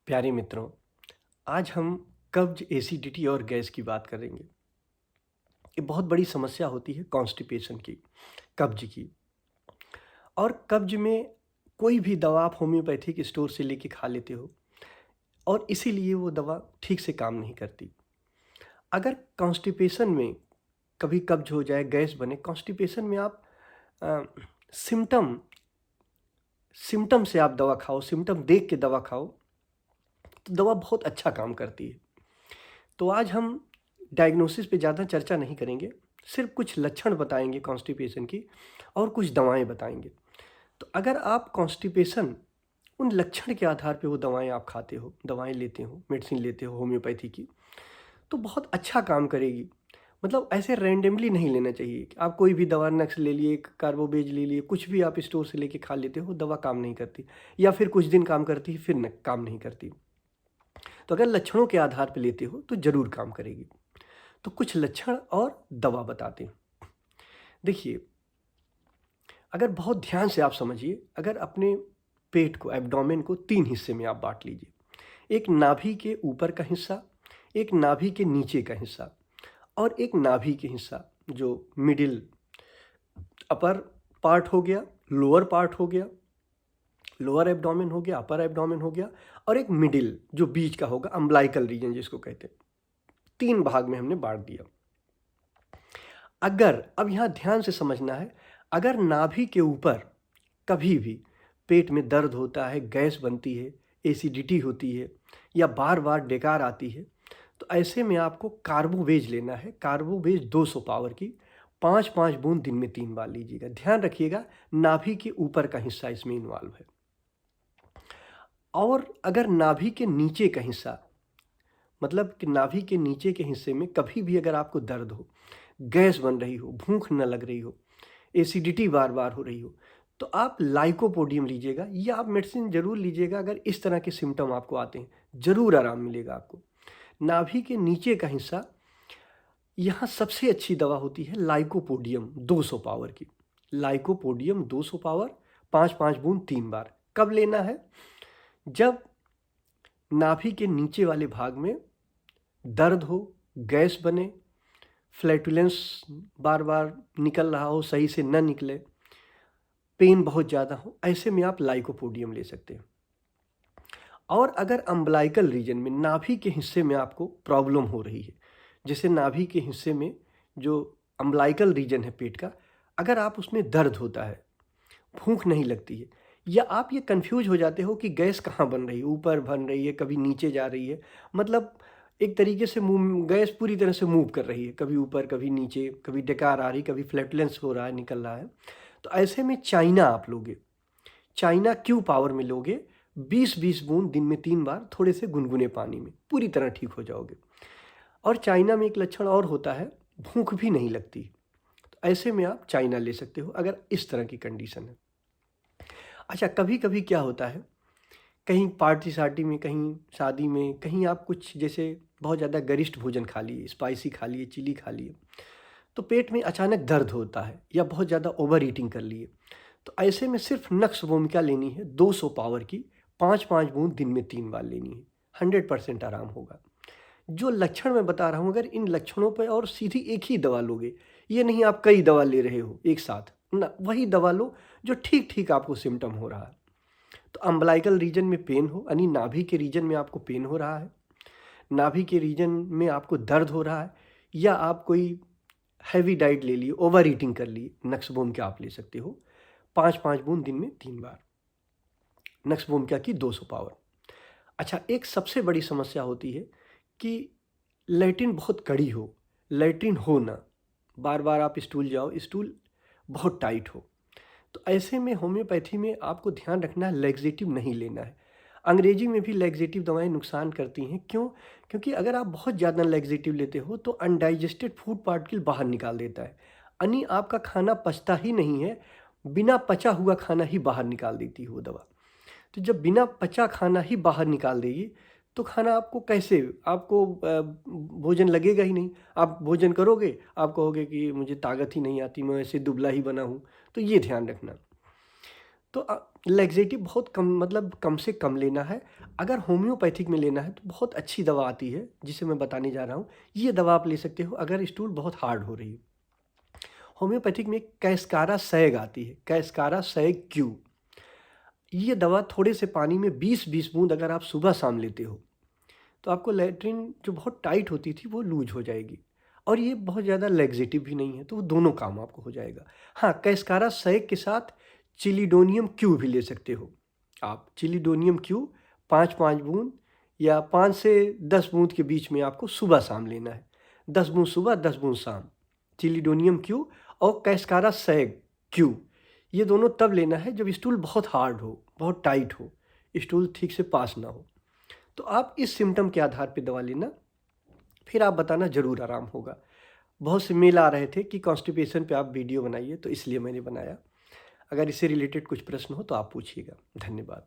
प्यारे मित्रों, आज हम कब्ज, एसिडिटी और गैस की बात करेंगे। ये बहुत बड़ी समस्या होती है कॉन्स्टिपेशन की, कब्ज की। और कब्ज में कोई भी दवा आप होम्योपैथिक स्टोर से लेके खा लेते हो और इसीलिए वो दवा ठीक से काम नहीं करती। अगर कॉन्स्टिपेशन में कभी कब्ज हो जाए, गैस बने, कॉन्स्टिपेशन में आप सिम्टम सिम्टम से आप दवा खाओ, सिम्टम देख के दवा खाओ, तो दवा बहुत अच्छा काम करती है। तो आज हम डायग्नोसिस पे ज़्यादा चर्चा नहीं करेंगे, सिर्फ कुछ लक्षण बताएंगे कॉन्स्टिपेशन की और कुछ दवाएं बताएंगे। तो अगर आप कॉन्स्टिपेशन उन लक्षण के आधार पे वो दवाएं आप खाते हो, दवाएं लेते हो, मेडिसिन लेते हो होम्योपैथी की, तो बहुत अच्छा काम करेगी। मतलब ऐसे रैंडमली नहीं लेना चाहिए कि आप कोई भी दवा नक्स ले लिए, कार्बोबेज ले लिए, कुछ भी आप स्टोर से लेके खा लेते हो, दवा काम नहीं करती, या फिर कुछ दिन काम करती है फिर काम नहीं करती। तो अगर लक्षणों के आधार पर लेते हो तो ज़रूर काम करेगी। तो कुछ लक्षण और दवा बताते हैं। देखिए, अगर बहुत ध्यान से आप समझिए, अगर अपने पेट को, एब्डोमेन को 3 हिस्से में आप बांट लीजिए। एक नाभि के ऊपर का हिस्सा, एक नाभि के नीचे का हिस्सा और एक नाभि के हिस्सा जो मिडिल, अपर पार्ट हो गया, लोअर पार्ट हो गया, लोअर एब्डोमेन हो गया, अपर एब्डोमेन हो गया, और एक मिडिल जो बीच का होगा, अम्बलाइकल रीजन जिसको कहते हैं। 3 भाग में हमने बांट दिया। अगर अब यहाँ ध्यान से समझना है, अगर नाभि के ऊपर कभी भी पेट में दर्द होता है, गैस बनती है, एसिडिटी होती है या बार बार डकार आती है, तो ऐसे में आपको कार्बोवेज लेना है। कार्बोवेज 200 पावर की 5-5 बूंद दिन में 3 बार लीजिएगा। ध्यान रखिएगा, नाभि के ऊपर का हिस्सा इसमें इन्वॉल्व है। और अगर नाभि के नीचे का हिस्सा, मतलब कि नाभि के नीचे के हिस्से में कभी भी अगर आपको दर्द हो, गैस बन रही हो, भूख न लग रही हो, एसिडिटी बार बार हो रही हो, तो आप लाइकोपोडियम लीजिएगा, या आप मेडिसिन जरूर लीजिएगा। अगर इस तरह के सिम्टम आपको आते हैं, जरूर आराम मिलेगा आपको। नाभि के नीचे का हिस्सा, यहाँ सबसे अच्छी दवा होती है लाइकोपोडियम 200 पावर की। लाइकोपोडियम 200 पावर 5-5 बूंद 3 बार। कब लेना है? जब नाभि के नीचे वाले भाग में दर्द हो, गैस बने, फ्लैटुलेंस बार बार निकल रहा हो, सही से न निकले, पेन बहुत ज़्यादा हो, ऐसे में आप लाइकोपोडियम ले सकते हैं। और अगर अम्बलाइकल रीजन में, नाभि के हिस्से में आपको प्रॉब्लम हो रही है, जैसे नाभि के हिस्से में जो अम्बलाइकल रीजन है पेट का, अगर आप उसमें दर्द होता है, भूख नहीं लगती है, या आप ये कंफ्यूज हो जाते हो कि गैस कहाँ बन रही है, ऊपर बन रही है, कभी नीचे जा रही है, मतलब एक तरीके से गैस पूरी तरह से मूव कर रही है, कभी ऊपर कभी नीचे, कभी डकार आ रही, कभी फ्लैटुलेंस हो रहा है, निकल रहा है, तो ऐसे में चाइना आप लोगे। चाइना क्यू पावर में लोगे, 20-20 बूंद दिन में 3 बार, थोड़े से गुनगुने पानी में, पूरी तरह ठीक हो जाओगे। और चाइना में एक लक्षण और होता है, भूख भी नहीं लगती, तो ऐसे में आप चाइना ले सकते हो अगर इस तरह की कंडीशन है। अच्छा, कभी कभी क्या होता है, कहीं पार्टी शार्टी में, कहीं शादी में, कहीं आप कुछ जैसे बहुत ज़्यादा गरिष्ठ भोजन खा लिए, स्पाइसी खा लिए, चिली खा लिए, तो पेट में अचानक दर्द होता है, या बहुत ज़्यादा ओवर ईटिंग कर लिए, तो ऐसे में सिर्फ नक्स भूमिका लेनी है 200 पावर की 5-5 बूंद दिन में 3 बार लेनी है। 100% आराम होगा। जो लक्षण मैं बता रहा हूँ, अगर इन लक्षणों पर और सीधी एक ही दवा लोगे, ये नहीं आप कई दवा ले रहे हो एक साथ ना, वही दवा लो जो ठीक ठीक आपको सिम्टम हो रहा है। तो अम्बलाइकल रीजन में पेन हो, यानी नाभि के रीजन में आपको पेन हो रहा है, नाभि के रीजन में आपको दर्द हो रहा है, या आप कोई हैवी डाइट ले लिए, ओवर ईटिंग कर ली, नक्सबोम क्या आप ले सकते हो 5-5 बूंद दिन में 3 बार। नक्सबोम क्या की 200 पावर। अच्छा, एक सबसे बड़ी समस्या होती है कि लैट्रिन बहुत कड़ी हो, लैट्रिन हो ना, बार बार आप स्टूल जाओ, स्टूल बहुत टाइट हो, तो ऐसे में होम्योपैथी में आपको ध्यान रखना है, लैक्सेटिव नहीं लेना है। अंग्रेजी में भी लैक्सेटिव दवाएं नुकसान करती हैं। क्यों? क्योंकि अगर आप बहुत ज़्यादा लैक्सेटिव लेते हो तो अनडाइजेस्टेड फूड पार्टिकल बाहर निकाल देता है, यानी आपका खाना पचता ही नहीं है, बिना पचा हुआ खाना ही बाहर निकाल देती है वो दवा। तो जब बिना पचा खाना ही बाहर निकाल देगी, तो खाना आपको कैसे, आपको भोजन लगेगा ही नहीं। आप भोजन करोगे, आप कहोगे कि मुझे ताकत ही नहीं आती, मैं ऐसे दुबला ही बना हूँ। तो ये ध्यान रखना। तो लैक्सेटिव बहुत कम, मतलब कम से कम लेना है। अगर होम्योपैथिक में लेना है तो बहुत अच्छी दवा आती है जिसे मैं बताने जा रहा हूँ। ये दवा आप ले सकते हो अगर स्टूल बहुत हार्ड हो रही हो। होम्योपैथिक में कैस्कारा सैग आती है, कैस्कारा सैग क्यू। ये दवा थोड़े से पानी में 20-20 बूंद अगर आप सुबह शाम लेते हो तो आपको लैट्रिन जो बहुत टाइट होती थी वो लूज हो जाएगी। और ये बहुत ज़्यादा लैक्सेटिव भी नहीं है, तो वो दोनों काम आपको हो जाएगा। हाँ, कैस्कारा सैग के साथ चिलिडोनियम क्यू भी ले सकते हो आप। चिलिडोनियम क्यू 5-5 बूंद या 5 से 10 बूंद के बीच में आपको सुबह शाम लेना है। 10 बूंद सुबह, 10 बूंद शाम। चिलिडोनियम क्यू और कैस्कारा सैग क्यू, ये दोनों तब लेना है जब स्टूल बहुत हार्ड हो, बहुत टाइट हो, स्टूल ठीक से पास ना हो। तो आप इस सिम्टम के आधार पे दवा लेना, फिर आप बताना, ज़रूर आराम होगा। बहुत से मेल आ रहे थे कि कॉन्स्टिपेशन पे आप वीडियो बनाइए, तो इसलिए मैंने बनाया। अगर इससे रिलेटेड कुछ प्रश्न हो तो आप पूछिएगा। धन्यवाद।